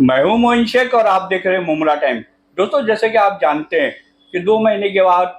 मैं हूं मोइन शेख और आप देख रहे हैं मुमरा टाइम। दोस्तों, जैसे कि आप जानते हैं कि 2 महीने के बाद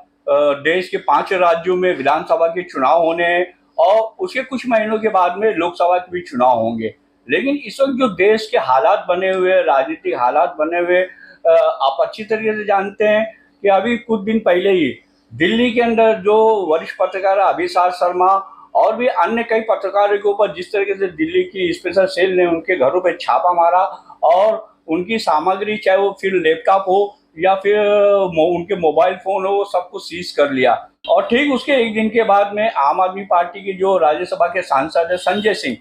देश के 5 राज्यों में विधानसभा के चुनाव होने हैं और उसके कुछ महीनों के बाद में लोकसभा के भी चुनाव होंगे। लेकिन इस वक्त जो देश के हालात बने हुए, राजनीतिक हालात बने हुए, आप अच्छी तरीके से जानते हैं कि अभी कुछ दिन पहले ही दिल्ली के अंदर जो वरिष्ठ पत्रकार अभिसार शर्मा और भी अन्य कई पत्रकारों के ऊपर जिस तरीके से दिल्ली की स्पेशल सेल ने उनके घरों पर छापा मारा और उनकी सामग्री, चाहे वो फिर लैपटॉप हो या फिर उनके मोबाइल फोन हो, वो सब कुछ सीज कर लिया। और ठीक उसके एक दिन के बाद में आम आदमी पार्टी के जो राज्यसभा के सांसद है संजय सिंह,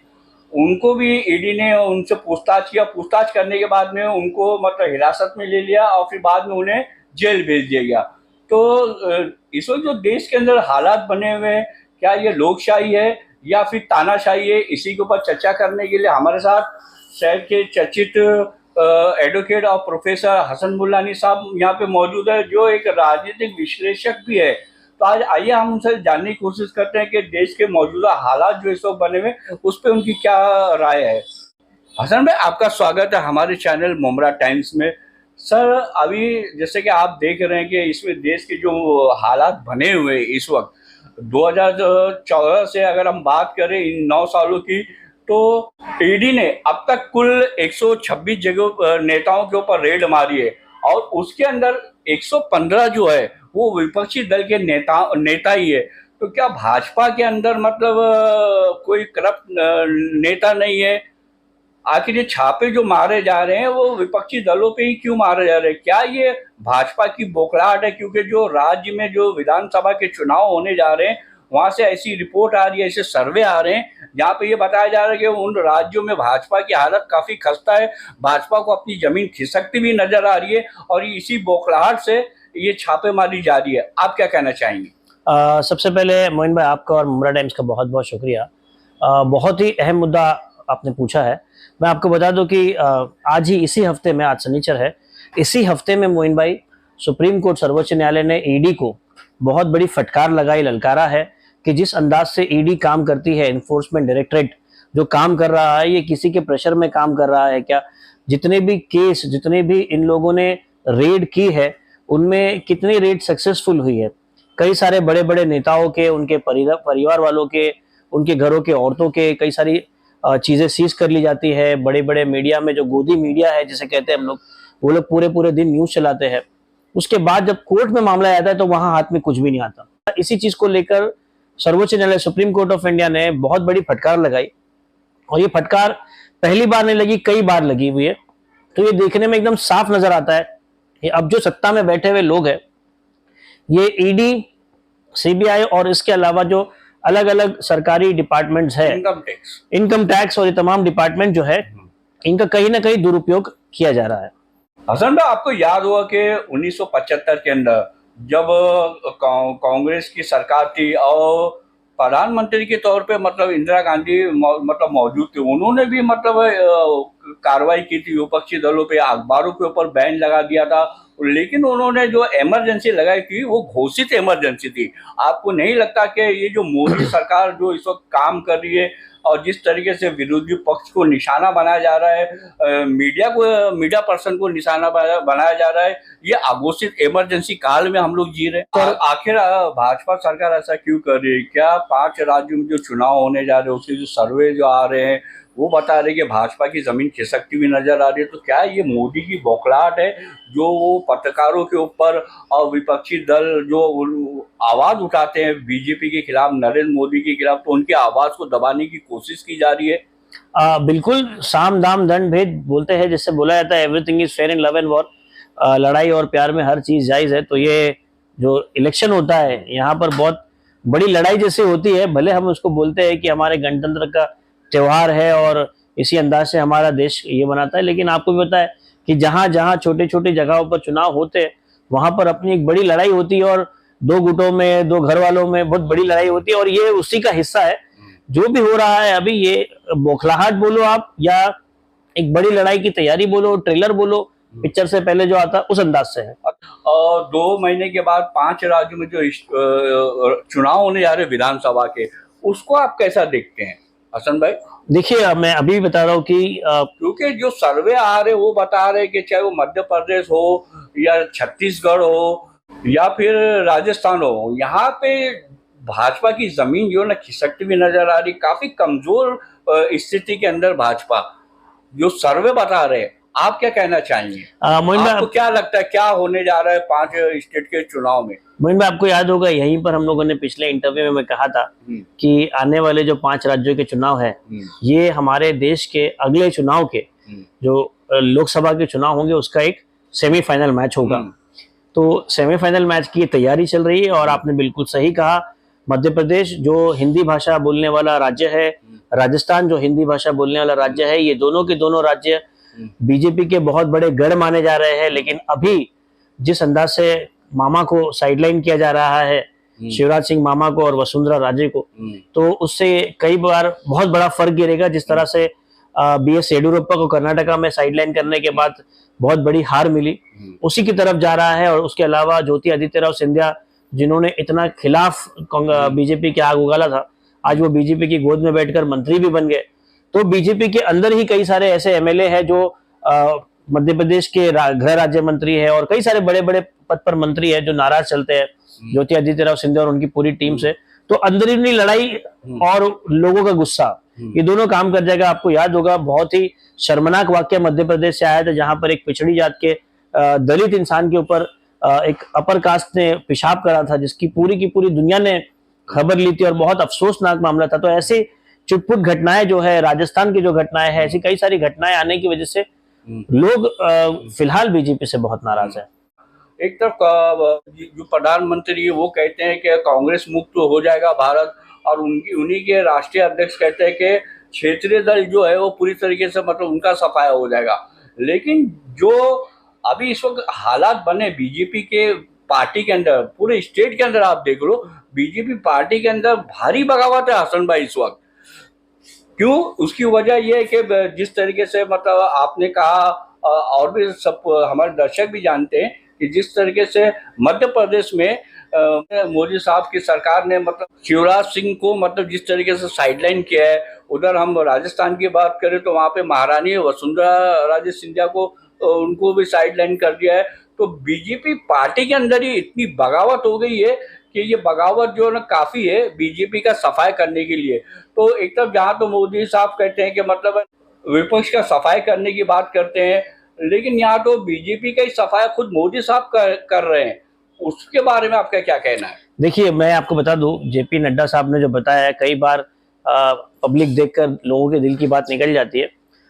उनको भी ईडी ने उनसे पूछताछ किया। पूछताछ करने के बाद में उनको मतलब हिरासत में ले लिया और फिर बाद में उन्हें जेल भेज दिया गया। तो इस वक्त जो देश के अंदर हालात बने हुए हैं, क्या ये लोकशाही है या फिर तानाशाही है, इसी के ऊपर चर्चा करने के लिए हमारे साथ शहर के चर्चित एडवोकेट और प्रोफेसर हसन मुल्लानी साहब यहाँ पे मौजूद है, जो एक राजनीतिक विश्लेषक भी है। तो आज आइए हम उनसे जानने की कोशिश करते हैं कि देश के मौजूदा हालात जो इस वक्त बने हुए उस पर उनकी क्या राय है। हसन भाई, आपका स्वागत है हमारे चैनल मुमरा टाइम्स में। सर, अभी जैसे कि आप देख रहे हैं कि इसमें देश के जो हालात बने हुए इस वक्त 2014 से अगर हम बात करें इन 9 सालों की, तो ईडी ने अब तक कुल 126 जगह नेताओं के ऊपर रेड मारी है और उसके अंदर 115 जो है वो विपक्षी दल के नेता ही है। तो क्या भाजपा के अंदर मतलब कोई करप्ट नेता नहीं है? आखिर ये छापे जो मारे जा रहे हैं वो विपक्षी दलों पे ही क्यों मारे जा रहे हैं? क्या ये भाजपा की बौखलाहट है? क्योंकि जो राज्य में जो विधानसभा के चुनाव होने जा रहे हैं वहां से ऐसी रिपोर्ट आ रही है, ऐसे सर्वे आ रहे हैं जहाँ पे ये बताया जा रहा है कि उन राज्यों में भाजपा की हालत काफी खस्ता है, भाजपा को अपनी जमीन खिसकती भी नजर आ रही है और इसी बौखलाहट से ये छापेमारी जारी है। आप क्या कहना चाहेंगे? सबसे पहले मोइन भाई, आपका और मुमरा टाइम्स का बहुत बहुत शुक्रिया। बहुत ही अहम मुद्दा आपने पूछा है। मैं आपको बता दूं कि आज ही इसी हफ्ते में, आज शनिचर है, इसी हफ्ते में मोइन भाई सुप्रीम कोर्ट सर्वोच्च न्यायालय ने ईडी को बहुत बड़ी फटकार लगाई, ललकारा है कि जिस अंदाज से ईडी काम करती है, इन्फोर्समेंट डायरेक्टरेट जो काम कर रहा है, ये किसी के प्रेशर में काम कर रहा है क्या? जितने भी केस, जितने भी इन लोगों ने रेड की है, उनमें कितनी रेड सक्सेसफुल हुई है? कई सारे बड़े बड़े नेताओं के, उनके परिवार वालों के, उनके घरों के औरतों के कई सारी चीजें सीज कर ली जाती है। बड़े बड़े मीडिया में, जो गोदी मीडिया है जिसे कहते हैं हम लोग, वो लोग पूरे पूरे दिन न्यूज चलाते हैं। उसके बाद जब कोर्ट में मामला आता है तो वहां हाथ में कुछ भी नहीं आता। इसी चीज को लेकर सर्वोच्च न्यायालय, सुप्रीम कोर्ट ऑफ इंडिया ने बहुत बड़ी फटकार लगाई और ये फटकार पहली बार नहीं लगी, कई बार लगी हुई है। तो ये देखने में एकदम साफ नजर आता है कि अब जो सत्ता में बैठे हुए लोग हैं, ये ईडी, सीबीआई और इसके अलावा जो अलग अलग सरकारी डिपार्टमेंट्स है, इनकम टैक्स और ये तमाम डिपार्टमेंट जो है, इनका कहीं ना कहीं दुरुपयोग किया जा रहा है। हसन भाई, आपको याद होगा कि 1975 के अंदर जब कांग्रेस की सरकार थी और प्रधानमंत्री के तौर पे मतलब इंदिरा गांधी मतलब मौजूद थे, उन्होंने भी मतलब कार्रवाई की थी विपक्षी दलों पे, अखबारों के ऊपर बैन लगा दिया था। लेकिन उन्होंने जो इमरजेंसी लगाई थी वो घोषित इमरजेंसी थी। आपको नहीं लगता कि ये जो मोदी सरकार जो इस वक्त काम कर रही है और जिस तरीके से विरोधी पक्ष को निशाना बनाया जा रहा है, मीडिया पर्सन को निशाना बनाया जा रहा है, ये अघोषित इमरजेंसी काल में हम लोग जी रहे हैं? और आखिर भाजपा सरकार ऐसा क्यों कर रही है? क्या 5 राज्यों में जो चुनाव होने जा रहे हैं उसके जो सर्वे जो आ रहे हैं वो बता रहे कि भाजपा की जमीन खिसकती हुई नजर आ रही है? तो क्या ये मोदी की बौखलाहट है जो वो पत्रकारों के ऊपर और विपक्षी दल जो आवाज उठाते हैं बीजेपी के खिलाफ, नरेंद्र मोदी के खिलाफ, तो उनकी आवाज को दबाने की कोशिश की जा रही है? बिल्कुल, साम दाम दंड भेद बोलते हैं, जिससे बोला जाता है everything is fair in love and war. लड़ाई और प्यार में हर चीज जायज है। तो ये जो इलेक्शन होता है, यहाँ पर बहुत बड़ी लड़ाई जैसे होती है। भले हम उसको बोलते हैं कि हमारे गणतंत्र का त्योहार है और इसी अंदाज से हमारा देश ये बनाता है, लेकिन आपको भी पता है कि जहां जहां छोटे छोटे जगहों पर चुनाव होते हैं, वहां पर अपनी एक बड़ी लड़ाई होती है और दो गुटों में, दो घर वालों में बहुत बड़ी लड़ाई होती है। और ये उसी का हिस्सा है जो भी हो रहा है अभी। ये बौखलाहट बोलो आप या एक बड़ी लड़ाई की तैयारी बोलो, ट्रेलर बोलो, पिक्चर से पहले जो आता उस अंदाज से है। और 2 महीने के बाद 5 राज्यों में जो चुनाव होने जा रहे विधानसभा के, उसको आप कैसा देखते हैं? हसन भाई? देखिए मैं अभी बता रहा हूँ कि क्योंकि जो सर्वे आ रहे वो बता रहे कि चाहे वो मध्य प्रदेश हो या छत्तीसगढ़ हो या फिर राजस्थान हो, यहाँ पे भाजपा की जमीन जो है ना खिसकती हुई नजर आ रही, काफी कमजोर स्थिति के अंदर भाजपा, जो सर्वे बता रहे हैं। आप क्या कहना चाहेंगे? मोइन आपको भाई, क्या लगता है क्या होने जा रहा है 5 स्टेट के चुनाव में? मोइन भाई आपको याद होगा यहीं पर हम लोगों ने पिछले इंटरव्यू में मैं कहा था कि आने वाले जो 5 राज्यों के चुनाव है ये हमारे देश के अगले चुनाव के जो लोकसभा के चुनाव होंगे उसका एक सेमीफाइनल मैच होगा। तो सेमीफाइनल मैच की तैयारी चल रही है और आपने बिल्कुल सही कहा, मध्य प्रदेश जो हिंदी भाषा बोलने वाला राज्य है, राजस्थान जो हिंदी भाषा बोलने वाला राज्य है, ये दोनों के दोनों राज्य बीजेपी के बहुत बड़े गढ़ माने जा रहे हैं। लेकिन अभी जिस अंदाज से मामा को साइडलाइन किया जा रहा है, शिवराज सिंह मामा को और वसुंधरा राजे को, तो उससे कई बार बहुत बड़ा फर्क गिरेगा। जिस तरह से बी.एस. येडियुरप्पा को कर्नाटका में साइडलाइन करने के बाद बहुत बड़ी हार मिली, उसी की तरफ जा रहा है। और उसके अलावा ज्योति आदित्य राव सिंधिया जिन्होंने इतना खिलाफ बीजेपी के आग उगाला था, आज वो बीजेपी की गोद में बैठकर मंत्री भी बन गए। तो बीजेपी के अंदर ही कई सारे ऐसे एमएलए हैं जो मध्य प्रदेश के गृह राज्य मंत्री है और कई सारे बड़े बड़े पद पर मंत्री है जो नाराज चलते हैं ज्योति आदित्य राव सिंधिया और उनकी पूरी टीम से। तो अंदरूनी लड़ाई और लोगों का गुस्सा, ये दोनों काम कर जाएगा। आपको याद होगा बहुत ही शर्मनाक वाक्य मध्य प्रदेश से आया था जहां पर एक पिछड़ी जात के दलित इंसान के ऊपर एक अपर कास्ट ने पेशाब करा था, जिसकी पूरी की पूरी दुनिया ने खबर ली थी और बहुत अफसोसनाक मामला था। तो ऐसे चुटपुट घटनाएं जो है, राजस्थान की जो घटनाएं हैं, ऐसी कई सारी घटनाएं आने की वजह से लोग फिलहाल बीजेपी से बहुत नाराज है। एक तरफ जो प्रधानमंत्री है वो कहते हैं कि कांग्रेस मुक्त हो जाएगा भारत, और उन्हीं के राष्ट्रीय अध्यक्ष कहते हैं कि क्षेत्रीय दल जो है वो पूरी तरीके से मतलब उनका सफाया हो जाएगा। लेकिन जो अभी इस वक्त हालात बने बीजेपी के पार्टी के अंदर, पूरे स्टेट के अंदर आप देख लो, बीजेपी पार्टी के अंदर भारी बगावत है हसन भाई इस वक्त। क्यों? उसकी वजह यह है कि जिस तरीके से मतलब आपने कहा, और भी सब हमारे दर्शक भी जानते हैं कि जिस तरीके से मध्य प्रदेश में मोदी साहब की सरकार ने मतलब शिवराज सिंह को मतलब जिस तरीके से साइडलाइन किया है, उधर हम राजस्थान की बात करें तो वहाँ पे महारानी वसुंधरा राजे सिंधिया को उनको भी साइडलाइन कर दिया है। तो बीजेपी पार्टी के अंदर ही इतनी बगावत हो गई है कि ये बगावत जो है ना काफी है बीजेपी का सफाई करने के लिए। तो एक तरफ जहाँ तो मोदी साहब कहते हैं कि मतलब विपक्ष का सफाई करने की बात करते हैं, लेकिन यहाँ तो बीजेपी का ही सफाई खुद मोदी साहब कर रहे हैं। उसके बारे में आपका क्या कहना है? देखिए मैं आपको बता दूं, जेपी नड्डा साहब ने जो बताया है, कई बार पब्लिक देखकर लोगों के दिल की बात निकल जाती है।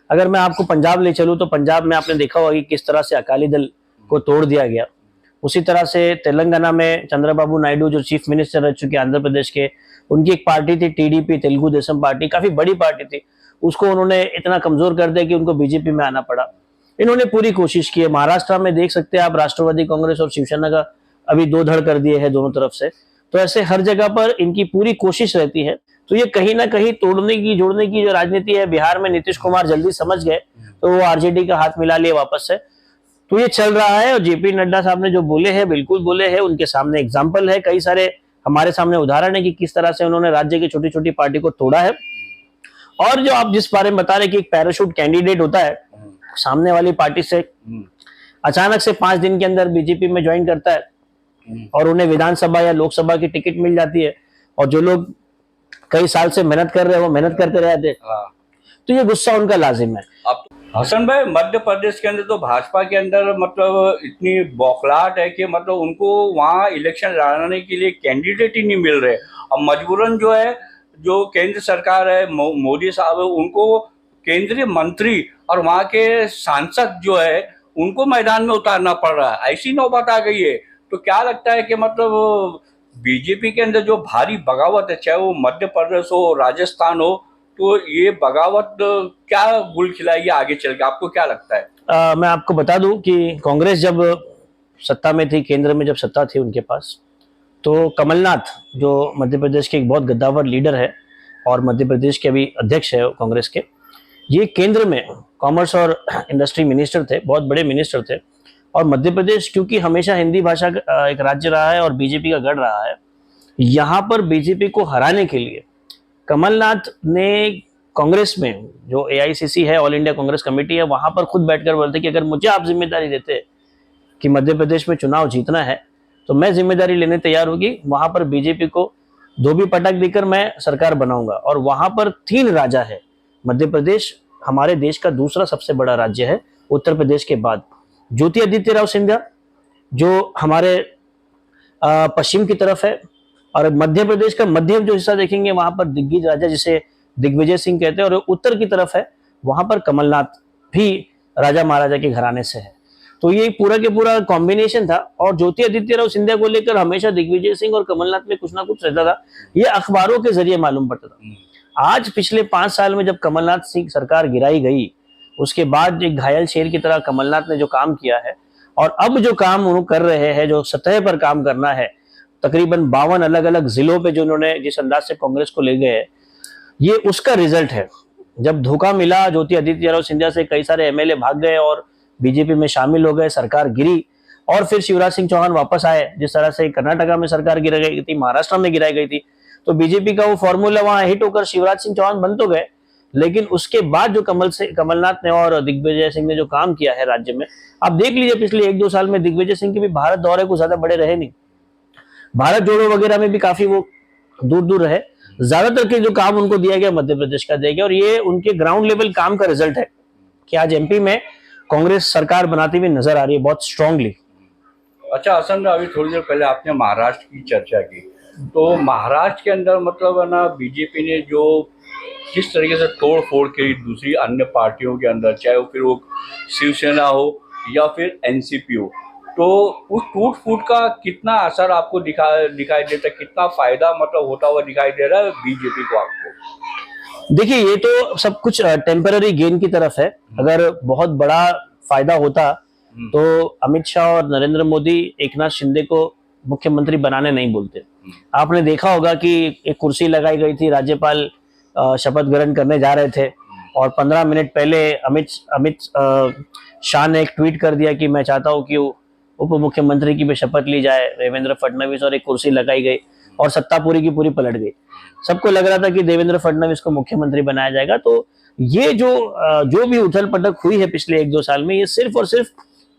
अगर मैं आपको पंजाब ले चलूं तो पंजाब में आपने देखा होगा कि किस तरह से अकाली दल को तोड़ दिया गया। उसी तरह से तेलंगाना में चंद्रबाबू नायडू जो चीफ मिनिस्टर रह चुके आंध्र प्रदेश के, उनकी एक पार्टी थी टीडीपी, तेलुगु देशम पार्टी, काफी बड़ी पार्टी थी, उसको उन्होंने इतना कमजोर कर दिया कि उनको बीजेपी में आना पड़ा। इन्होंने पूरी कोशिश की है। महाराष्ट्र में देख सकते हैं आप, राष्ट्रवादी कांग्रेस और शिवसेना का अभी दो धड़ कर दिए हैं दोनों तरफ से। तो ऐसे हर जगह पर इनकी पूरी कोशिश रहती है। तो ये कहीं ना कहीं तोड़ने की जोड़ने की जो राजनीति है, बिहार में नीतीश कुमार जल्दी समझ गए तो वो आरजेडी का हाथ मिला लिए वापस से। तो ये चल रहा है और जेपी नड्डा साहब ने जो बोले हैं बिल्कुल बोले हैं, उनके सामने एग्जाम्पल है, कई सारे हमारे सामने उदाहरण है कि किस तरह से उन्होंने राज्य की छोटी छोटी पार्टी को तोड़ा है। और जो आप जिस बारे में बता रहे कि एक पैराशूट कैंडिडेट होता है, सामने वाली पार्टी से अचानक से 5 दिन के अंदर बीजेपी में ज्वाइन करता है और उन्हें विधानसभा या लोकसभा की टिकट मिल जाती है, और जो लोग कई साल से मेहनत कर रहे हैं वो मेहनत करते रहते, तो ये गुस्सा उनका लाजिम है। अब हसन भाई, मध्य प्रदेश के अंदर तो भाजपा के अंदर मतलब इतनी बौखलाहट है कि मतलब उनको वहाँ इलेक्शन लड़ाने के लिए कैंडिडेट ही नहीं मिल रहे। अब मजबूरन जो है, जो केंद्र सरकार है, मोदी साहब है, उनको केंद्रीय मंत्री और वहाँ के सांसद जो है उनको मैदान में उतारना पड़ रहा है। ऐसी नौबत आ गई है। तो क्या लगता है कि मतलब बीजेपी के अंदर जो भारी बगावत है, चाहे वो मध्य प्रदेश हो, राजस्थान हो, तो ये बगावत क्या गुल खिलाएगी आगे चल के? आपको क्या लगता है? मैं आपको बता दूं कि कांग्रेस जब सत्ता में थी, केंद्र में जब सत्ता थी उनके पास, तो कमलनाथ जो मध्य प्रदेश के एक बहुत गद्दावर लीडर है और मध्य प्रदेश के अभी अध्यक्ष है कांग्रेस के, ये केंद्र में कॉमर्स और इंडस्ट्री मिनिस्टर थे, बहुत बड़े मिनिस्टर थे। और मध्य प्रदेश क्योंकि हमेशा हिंदी भाषा का एक राज्य रहा है और बीजेपी का गढ़ रहा है, यहाँ पर बीजेपी को हराने के लिए कमलनाथ ने कांग्रेस में जो AICC है, ऑल इंडिया कांग्रेस कमेटी है, वहां पर खुद बैठकर बोलते कि अगर मुझे आप जिम्मेदारी देते कि मध्य प्रदेश में चुनाव जीतना है तो मैं जिम्मेदारी लेने तैयार होगी, वहां पर बीजेपी को धोबी पटक देकर मैं सरकार बनाऊंगा। और वहां पर 3 राजा है। मध्य प्रदेश हमारे देश का दूसरा सबसे बड़ा राज्य है उत्तर प्रदेश के बाद। ज्योति राव सिंधिया जो हमारे पश्चिम की तरफ है, और मध्य प्रदेश का मध्य जो हिस्सा देखेंगे वहां पर दिग्गज राजा जिसे दिग्विजय सिंह कहते हैं, और उत्तर की तरफ है वहां पर कमलनाथ भी राजा महाराजा के घराने से है। तो ये पूरा के पूरा कॉम्बिनेशन था, और ज्योति राव सिंधिया को लेकर हमेशा दिग्विजय सिंह और कमलनाथ में कुछ ना कुछ रहता था, ये अखबारों के जरिए मालूम पड़ता था। आज पिछले 5 साल में जब कमलनाथ सिंह सरकार गिराई गई, उसके बाद एक घायल शेर की तरह कमलनाथ ने जो काम किया है, और अब जो काम उन्होंने कर रहे हैं, जो सतह पर काम करना है, तकरीबन 52 अलग अलग जिलों पे जो उन्होंने जिस अंदाज से कांग्रेस को ले गए, ये उसका रिजल्ट है। जब धोखा मिला ज्योति राव सिंधिया से, कई सारे MLA भाग गए और बीजेपी में शामिल हो गए, सरकार गिरी, और फिर शिवराज सिंह चौहान वापस आए। जिस तरह से कर्नाटका में सरकार गिरा गई थी, महाराष्ट्र में गिराई गई थी, तो बीजेपी का वो फॉर्मूला वहां हिट होकर शिवराज सिंह चौहान बन तो गए, लेकिन उसके बाद जो कमलनाथ ने और दिग्विजय सिंह ने जो काम किया है राज्य में, आप देख लीजिए पिछले 1-2 साल में दिग्विजय सिंह के भी भारत दौरे को ज्यादा बड़े रहे नहीं, भारत जोड़ो वगैरह में भी काफी वो दूर दूर रहे। ज्यादातर के जो काम उनको दिया गया मध्य प्रदेश का दिया गया, और ये उनके ग्राउंड लेवल काम का रिजल्ट है कि आज MP में कांग्रेस सरकार बनाती हुई नजर आ रही है बहुत स्ट्रांगली। अच्छा हसन, अभी थोड़ी देर पहले आपने महाराष्ट्र की चर्चा की, तो महाराष्ट्र के अंदर मतलब है ना, बीजेपी ने जो जिस तरीके से तोड़ फोड़ करी दूसरी अन्य पार्टियों के अंदर, चाहे वो फिर वो शिवसेना हो या फिर NCP हो, तो उस टूट फूट का कितना असर आपको दिखाई देता है, कितना फायदा मतलब होता हुआ दिखाई दे रहा है बीजेपी को आपको? देखिए, ये तो सब कुछ टेम्पररी गेन की तरफ है। अगर बहुत बड़ा फायदा होता तो अमित शाह और नरेंद्र मोदी एकनाथ शिंदे को मुख्यमंत्री बनाने नहीं बोलते। आपने देखा होगा कि एक कुर्सी लगाई गई थी, राज्यपाल शपथ ग्रहण करने जा रहे थे, और 15 मिनट पहले अमित शाह ने एक ट्वीट कर दिया कि मैं चाहता हूं कि उप मुख्यमंत्री की भी शपथ ली जाए, देवेंद्र फडणवीस, और एक कुर्सी लगाई गई और सत्ता पूरी की पूरी पलट गई। सबको लग रहा था कि देवेंद्र फडणवीस को मुख्यमंत्री बनाया जाएगा। तो ये जो भी उथल पटक हुई है पिछले 1-2 साल में, ये सिर्फ और सिर्फ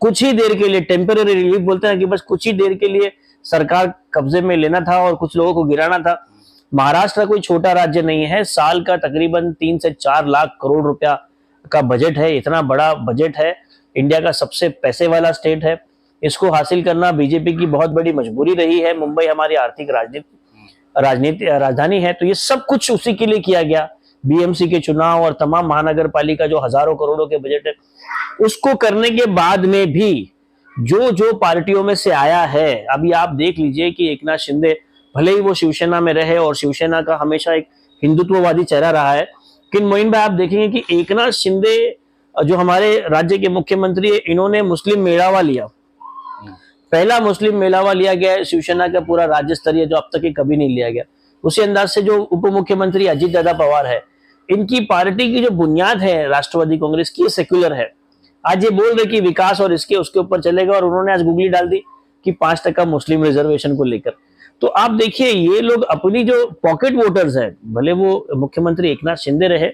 कुछ ही देर के लिए टेम्पररी रिलीफ बोलते हैं कि बस कुछ ही देर के लिए सरकार कब्जे में लेना था और कुछ लोगों को गिराना था। महाराष्ट्र कोई छोटा राज्य नहीं है, साल का तकरीबन 3 से 4 लाख करोड़ रुपया का बजट है, इतना बड़ा बजट है, इंडिया का सबसे पैसे वाला स्टेट है। इसको हासिल करना बीजेपी की बहुत बड़ी मजबूरी रही है। मुंबई हमारी आर्थिक राजधानी है, तो ये सब कुछ उसी के लिए किया गया। BMC के चुनाव और तमाम महानगर पालिका जो हजारों करोड़ों के बजट है, उसको करने के बाद में भी जो पार्टियों में से आया है, अभी आप देख लीजिए कि एकनाथ शिंदे भले ही वो शिवसेना में रहे और शिवसेना का हमेशा एक हिंदुत्ववादी चेहरा रहा है, लेकिन मोइन भाई आप देखेंगे कि एकनाथ शिंदे जो हमारे राज्य के मुख्यमंत्री है, इन्होंने मुस्लिम मेलावा लिया, पहला मुस्लिम मेलावा लिया गया है शिवसेना का पूरा राज्य स्तरीय, जो अब तक ही कभी नहीं लिया गया। उसी अंदाज से जो उप मुख्यमंत्री अजीत दादा पवार है, इनकी पार्टी की जो बुनियाद है राष्ट्रवादी कांग्रेस की, सेक्युलर है। आज ये बोल रहे कि विकास और इसके उसके ऊपर चलेगा, और उन्होंने आज गुगली डाल दी कि 5% मुस्लिम रिजर्वेशन को लेकर। तो आप देखिए, ये लोग अपनी जो पॉकेट वोटर्स है, भले वो मुख्यमंत्री एकनाथ शिंदे रहे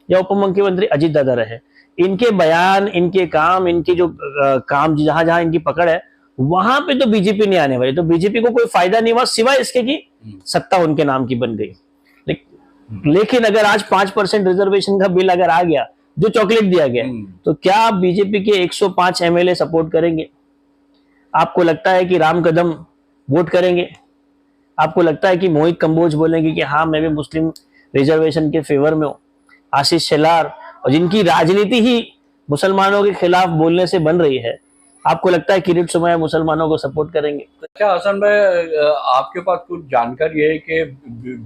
या उप मुख्यमंत्री अजीत दादा रहे, इनके बयान, इनके काम, इनकी जो काम जहां जहां इनकी पकड़ है, वहां पे तो बीजेपी नहीं आने वाली। तो बीजेपी को कोई फायदा नहीं हुआ सिवाय इसके कि सत्ता उनके नाम की बन गई। लेकिन अगर आज 5% रिजर्वेशन का बिल अगर आ गया, जो चॉकलेट दिया गया, तो क्या आप बीजेपी के 105 MLA सपोर्ट करेंगे? आपको लगता है कि राम कदम वोट करेंगे? आपको लगता है कि मोहित कंबोज बोलेंगे कि हाँ मैं भी मुस्लिम रिजर्वेशन के फेवर में हूं? आशीष शेलार, और जिनकी राजनीति ही मुसलमानों के खिलाफ बोलने से बन रही है, आपको लगता है किरीट सोमैया मुसलमानों को सपोर्ट करेंगे? अच्छा हसन भाई, आपके पास कुछ जानकारी है कि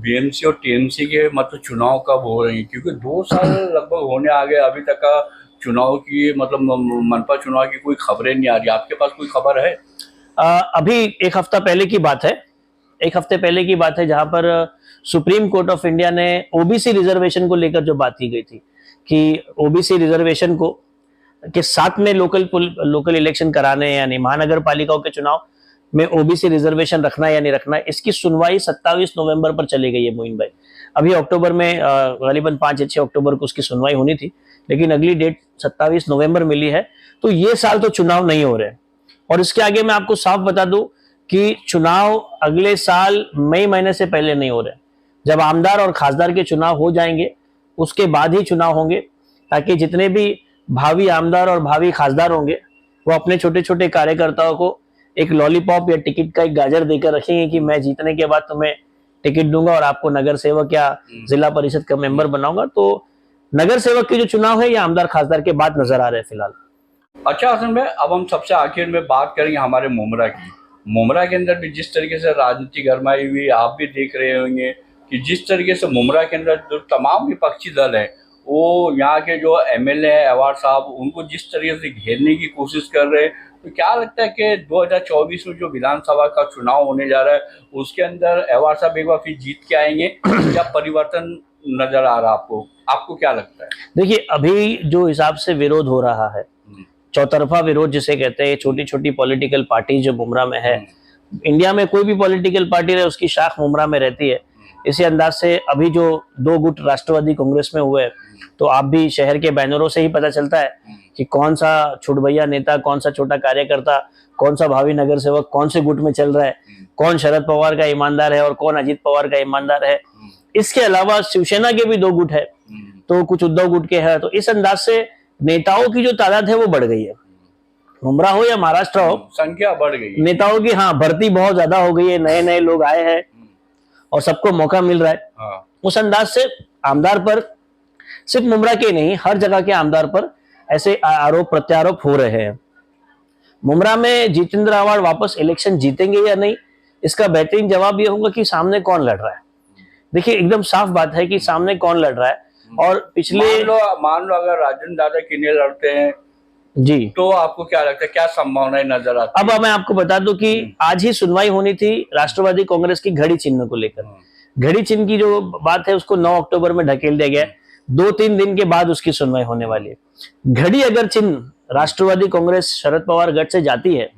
BMC और TMC के मतलब चुनाव कब हो रहे हैं? क्योंकि 2 साल लगभग होने आ गए, अभी तक का चुनाव की मतलब मनपा चुनाव की कोई खबरें नहीं आ रही। आपके पास कोई खबर है? अभी 1 हफ्ता पहले की बात है, 1 हफ्ते पहले की बात है, जहां पर सुप्रीम कोर्ट ऑफ इंडिया ने OBC रिजर्वेशन को लेकर जो बात की गई थी कि OBC रिजर्वेशन को के साथ में लोकल इलेक्शन कराने, यानी महानगर पालिकाओं के चुनाव में OBC रिजर्वेशन रखना या नहीं रखना, इसकी सुनवाई 27 नवंबर पर चली गई है मोइन भाई। अभी अक्टूबर में करीबन 5 या 6 अक्टूबर को उसकी सुनवाई होनी थी, लेकिन अगली डेट 27 नवंबर मिली है। तो ये साल तो चुनाव नहीं हो रहे, और इसके आगे मैं आपको साफ बता दूं कि चुनाव अगले साल मई महीने से पहले नहीं हो रहे। जब आमदार और खासदार के चुनाव हो जाएंगे उसके बाद ही चुनाव होंगे, ताकि जितने भी भावी आमदार और भावी खासदार होंगे वो अपने छोटे छोटे कार्यकर्ताओं को एक लॉलीपॉप या टिकट का एक गाजर देकर रखेंगे कि मैं जीतने के बाद तुम्हें टिकट दूंगा और आपको नगर सेवक या जिला परिषद का मेंबर बनाऊंगा। तो नगर सेवक के जो चुनाव है ये आमदार खासदार के बाद नजर आ रहे हैं फिलहाल। अच्छा हसन भाई, अब हम सबसे आखिर में बात करेंगे हमारे मुमरा की। मुमरा के अंदर भी जिस तरीके से राजनीति गरमाई हुई, आप भी देख रहे होंगे कि जिस तरीके से मुमरा के अंदर जो तमाम विपक्षी दल है वो यहाँ के जो एमएलए है अवार साहब उनको जिस तरीके से घेरने की कोशिश कर रहे हैं, तो क्या लगता है कि 2024 में जो विधानसभा का चुनाव होने जा रहा है उसके अंदर अवार साहब एक बार फिर जीत के आएंगे या परिवर्तन नजर आ रहा है आपको? आपको क्या लगता है? देखिए, अभी जो हिसाब से विरोध हो रहा है, चौतरफा विरोध जिसे कहते हैं, छोटी छोटी पॉलिटिकल पार्टी जो मुमरा में है, इंडिया में कोई भी पॉलिटिकल पार्टी रहे उसकी शाख मुमरा में रहती है। इसी अंदाज से अभी जो 2 गुट राष्ट्रवादी कांग्रेस में हुए, तो आप भी शहर के बैनरों से ही पता चलता है कि कौन सा छुटभैया नेता, कौन सा छोटा कार्यकर्ता, कौन सा भावी नगर सेवक कौन से गुट में चल रहा है, कौन शरद पवार का ईमानदार है और कौन अजीत पवार का ईमानदार है। इसके अलावा शिवसेना के भी 2 गुट है, तो कुछ उद्धव गुट के है। तो इस अंदाज से नेताओं की जो तादाद है वो बढ़ गई है। मुमरा हो या महाराष्ट्र हो, संख्या बढ़ गई है नेताओं की। हाँ, भर्ती बहुत ज्यादा हो गई है, नए नए लोग आए हैं और सबको मौका मिल रहा है। हाँ। उस अंदाज से आमदार पर, सिर्फ मुमरा के नहीं, हर जगह के आमदार पर ऐसे आरोप प्रत्यारोप हो रहे हैं। मुमरा में जितेंद्र आव्हाड वापस इलेक्शन जीतेंगे या नहीं, इसका बेहतरीन जवाब यह होगा कि सामने कौन लड़ रहा है। देखिए, एकदम साफ बात है कि सामने कौन लड़ रहा है। और पिछले मान लो अगर राजन दादा किन्ने लड़ते हैं जी, तो आपको क्या लगता है, क्या संभावनाएं नजर आती है? अब मैं आपको बता दूं कि आज ही सुनवाई होनी थी राष्ट्रवादी कांग्रेस की घड़ी चिन्ह को लेकर। घड़ी चिन्ह की जो बात है उसको 9 अक्टूबर में ढकेल दिया गया है। 2-3 दिन के बाद उसकी सुनवाई होने वाली है। घड़ी अगर चिन्ह राष्ट्रवादी कांग्रेस शरद पवार गढ़ से जाती है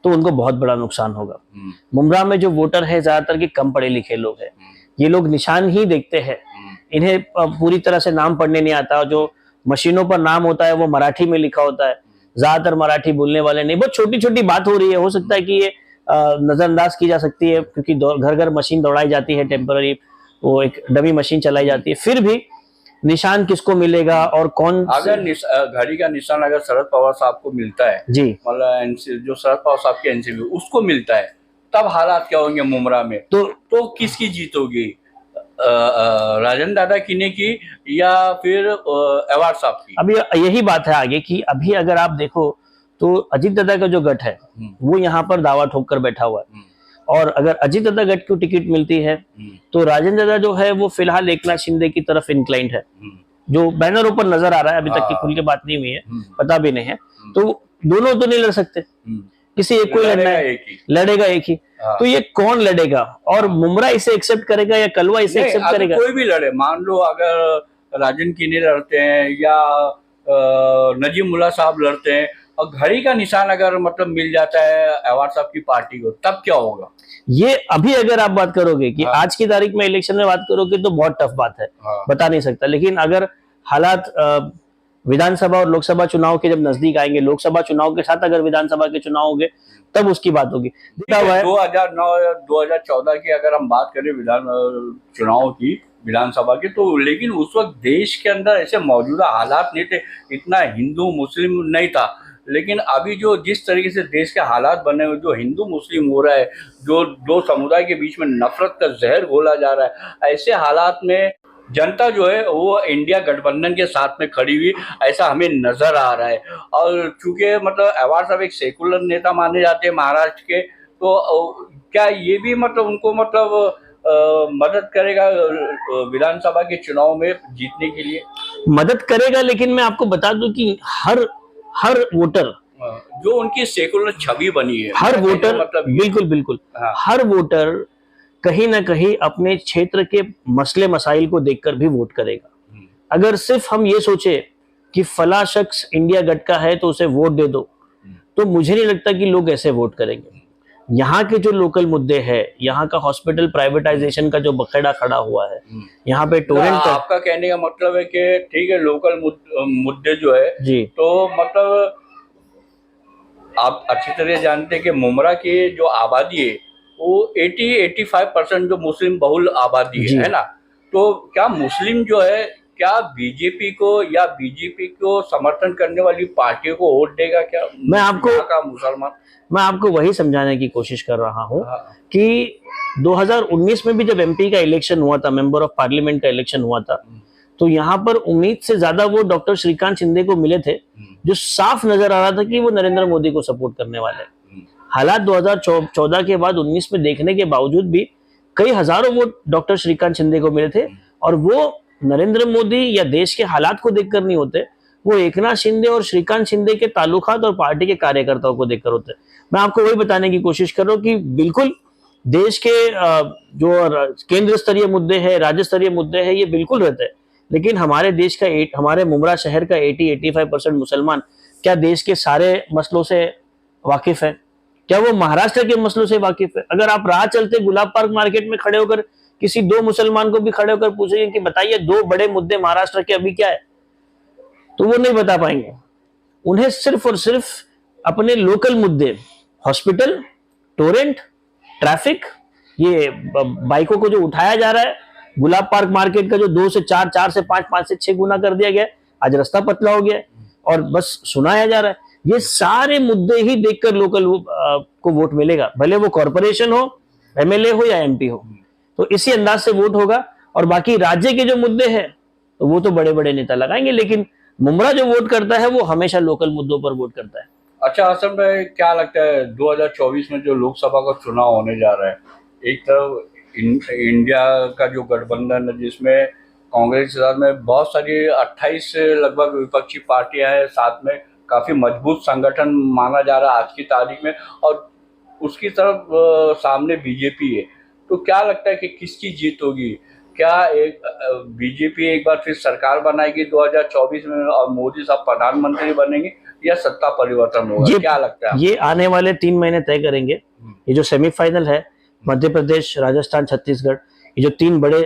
तो उनको बहुत बड़ा नुकसान होगा। मुमरा में जो वोटर है ज्यादातर के कम पढ़े लिखे लोग हैं, ये लोग निशान ही देखते हैं, इन्हें पूरी तरह से नाम पढ़ने नहीं आता। जो मशीनों पर नाम होता है वो मराठी में लिखा होता है, ज्यादातर मराठी बोलने वाले नहीं। बहुत छोटी छोटी बात हो रही है, हो सकता है कि ये नजरअंदाज की जा सकती है क्योंकि घर घर मशीन दौड़ाई जाती है, टेम्पररी वो एक डमी मशीन चलाई जाती है। फिर भी निशान किसको मिलेगा और कौन, अगर घड़ी का निशान अगर शरद पवार साहब को मिलता है जी, मतलब जो शरद पवार साहब की एनसीपी उसको मिलता है, तब हालात क्या होंगे मुमरा में? तो किसकी जीत होगी, राजन दादा किन्ने की या फिर अवार साहब की? अभी यही बात है आगे की। अभी अगर आप देखो तो अजीत दादा का जो गठ है वो यहाँ पर दावा ठोक कर बैठा हुआ है, और अगर अजीत दादा गठ को टिकट मिलती है तो राजन दादा जो है वो फिलहाल एकनाथ शिंदे की तरफ इंक्लाइंड है, जो बैनरों पर नजर आ रहा है। अभी तक की खुल के बात नहीं हुई है, पता भी नहीं है। तो दोनों तो नहीं लड़ सकते, किसी एक को लड़ना है, लड़ेगा एक ही। तो ये कौन लड़ेगा और मुमरा इसे एक्सेप्ट करेगा या कलवा इसे एक्सेप्ट करेगा? कोई भी लड़े, मान लो अगर राजन किन्ने लड़ते हैं या नजीम मुल्ला साहब लड़ते हैं और घड़ी का निशान अगर मतलब मिल जाता है अवार साहब की पार्टी को, तब क्या होगा? ये अभी अगर आप बात करोगे कि आज की तारीख में इलेक्शन में बात करोगे तो बहुत टफ बात है, बता नहीं सकता। लेकिन अगर हालात विधानसभा और लोकसभा चुनाव के जब नजदीक आएंगे, लोकसभा चुनाव के साथ अगर विधानसभा के चुनाव होंगे तब उसकी बात होगी। 2009 या 2014 की अगर हम बात करें चुनाव की विधानसभा की, तो लेकिन उस वक्त देश के अंदर ऐसे मौजूदा हालात नहीं थे, इतना हिंदू मुस्लिम नहीं था। लेकिन अभी जो जिस तरीके से देश के हालात बने हुए, जो हिंदू मुस्लिम हो रहा है, जो 2 समुदाय के बीच में नफरत का जहर घोला जा रहा है, ऐसे हालात में जनता जो है वो इंडिया गठबंधन के साथ में खड़ी हुई, ऐसा हमें नजर आ रहा है। और चूंकि मतलब अवार साहब एक सेकुलर नेता माने जाते हैं महाराष्ट्र के, तो क्या ये भी मतलब उनको मतलब मदद करेगा विधानसभा के चुनाव में जीतने के लिए? मदद करेगा, लेकिन मैं आपको बता दूं कि हर वोटर, जो उनकी सेकुलर छवि बनी है, हर वोटर मतलब बिल्कुल हर वोटर कहीं ना कहीं अपने क्षेत्र के मसले मसाइल को देखकर भी वोट करेगा। अगर सिर्फ हम ये सोचे कि फला शख्स इंडिया गठ का है तो उसे वोट दे दो, तो मुझे नहीं लगता कि लोग ऐसे वोट करेंगे। यहाँ के जो लोकल मुद्दे हैं, यहाँ का हॉस्पिटल प्राइवेटाइजेशन का जो बखेड़ा खड़ा हुआ है, यहाँ पे टोरेंट का आपका कहने का मतलब है कि ठीक है लोकल मुद्दे जो है जी तो मतलब आप अच्छी तरह जानते हैं कि मुमरा की जो आबादी है वो 80-85% जो मुस्लिम बहुल आबादी जी। है ना। तो क्या मुस्लिम जो है क्या बीजेपी को या बीजेपी को समर्थन करने वाली पार्टियों को वोट देगा क्या यहाँ का मुसलमान? मैं आपको वही समझाने की कोशिश कर रहा हूँ हाँ। कि 2019 में भी जब एमपी का इलेक्शन हुआ था, मेंबर ऑफ पार्लियामेंट का इलेक्शन हुआ था, तो यहाँ पर उम्मीद से ज्यादा वो डॉक्टर श्रीकांत शिंदे को मिले थे, जो साफ नजर आ रहा था कि वो नरेंद्र मोदी को सपोर्ट करने वाले हैं। हालात 2014 के बाद 19 में देखने के बावजूद भी कई हजारों वोट डॉक्टर श्रीकांत शिंदे को मिले थे, और वो नरेंद्र मोदी या देश के हालात को देखकर नहीं होते, वो एकनाथ शिंदे और श्रीकांत शिंदे के ताल्लुकात और पार्टी के कार्यकर्ताओं को देखकर होते। मैं आपको वही बताने की कोशिश कर रहा हूँ कि बिल्कुल देश के जो केंद्र स्तरीय मुद्दे हैं, राज्य स्तरीय मुद्दे हैं, ये बिल्कुल रहते हैं, लेकिन हमारे देश का हमारे मुमरा शहर का 80-85% मुसलमान क्या देश के सारे मसलों से वाकिफ है? क्या वो महाराष्ट्र के मसलों से वाकिफ है? अगर आप राह चलते गुलाब पार्क मार्केट में खड़े होकर किसी दो मुसलमान को भी खड़े होकर पूछेंगे कि बताइए दो बड़े मुद्दे महाराष्ट्र के अभी क्या है, तो वो नहीं बता पाएंगे। उन्हें सिर्फ और सिर्फ अपने लोकल मुद्दे, हॉस्पिटल, टोरेंट, ट्रैफिक, ये बाइकों को जो उठाया जा रहा है, गुलाब पार्क मार्केट का जो 2 से 4, 4 से 5, 5 से 6 गुना कर दिया गया, आज रास्ता पतला हो गया और बस सुनाया जा रहा है। ये सारे मुद्दे ही देखकर लोकल को वोट मिलेगा, भले वो कॉर्पोरेशन हो, एमएलए हो या एमपी हो, तो इसी अंदाज से वोट होगा। और बाकी राज्य के जो मुद्दे हैं तो वो तो बड़े बड़े नेता लगाएंगे, लेकिन मुमरा जो वोट करता है वो हमेशा लोकल मुद्दों पर वोट करता है। अच्छा असम में क्या लगता है 2024 में जो लोकसभा का चुनाव होने जा रहा है, एक तरफ इंडिया का जो गठबंधन है जिसमें कांग्रेस के साथ में बहुत सारी 28 से लगभग विपक्षी पार्टियां हैं, साथ में काफी मजबूत संगठन माना जा रहा है आज की तारीख में, और उसकी तरफ सामने बीजेपी है। तो क्या लगता है कि किसकी जीत होगी? क्या एक बीजेपी एक बार फिर सरकार बनाएगी 2024 में और मोदी साहब प्रधानमंत्री बनेंगे, या सत्ता परिवर्तन होगा? क्या लगता है? ये आने वाले 3 महीने तय करेंगे। ये जो सेमीफाइनल है, मध्य प्रदेश, राजस्थान, छत्तीसगढ़, ये जो 3 बड़े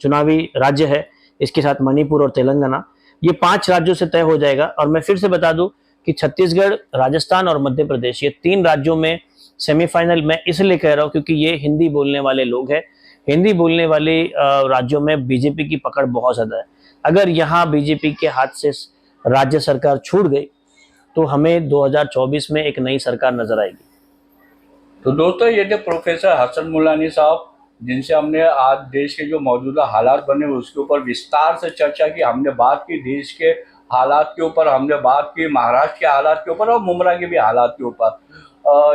चुनावी राज्य है, इसके साथ मणिपुर और तेलंगाना, ये 5 राज्यों से तय हो जाएगा। और मैं फिर से बता दूं कि छत्तीसगढ़, राजस्थान और मध्य प्रदेश, ये 3 राज्यों में सेमीफाइनल मैं इसलिए कह रहा हूं क्योंकि ये हिंदी बोलने वाले लोग हैं। हिंदी बोलने वाले राज्यों में बीजेपी की पकड़ बहुत ज्यादा है। अगर यहाँ बीजेपी के हाथ से राज्य सरकार छूट गई तो हमें 2024 में एक नई सरकार नजर आएगी। तो दोस्तों ये थे प्रोफेसर हसन मुलानी साहब, जिनसे हमने आज देश के जो मौजूदा हालात बने उसके ऊपर विस्तार से चर्चा की। हमने बात की देश के हालात के ऊपर, हमने बात की महाराष्ट्र के हालात के ऊपर और मुमरा के भी हालात के ऊपर।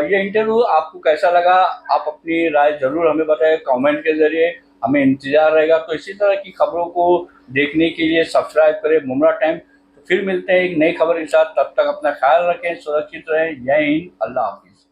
ये इंटरव्यू आपको कैसा लगा? आप अपनी राय जरूर हमें बताएं कमेंट के जरिए, हमें इंतजार रहेगा। तो इसी तरह की खबरों को देखने के लिए सब्सक्राइब करें मुमरा टाइम। तो फिर मिलते हैं एक नई खबर के साथ, तब तक अपना ख्याल रखें, सुरक्षित रहें। जय हिंद, अल्लाह हाफिज।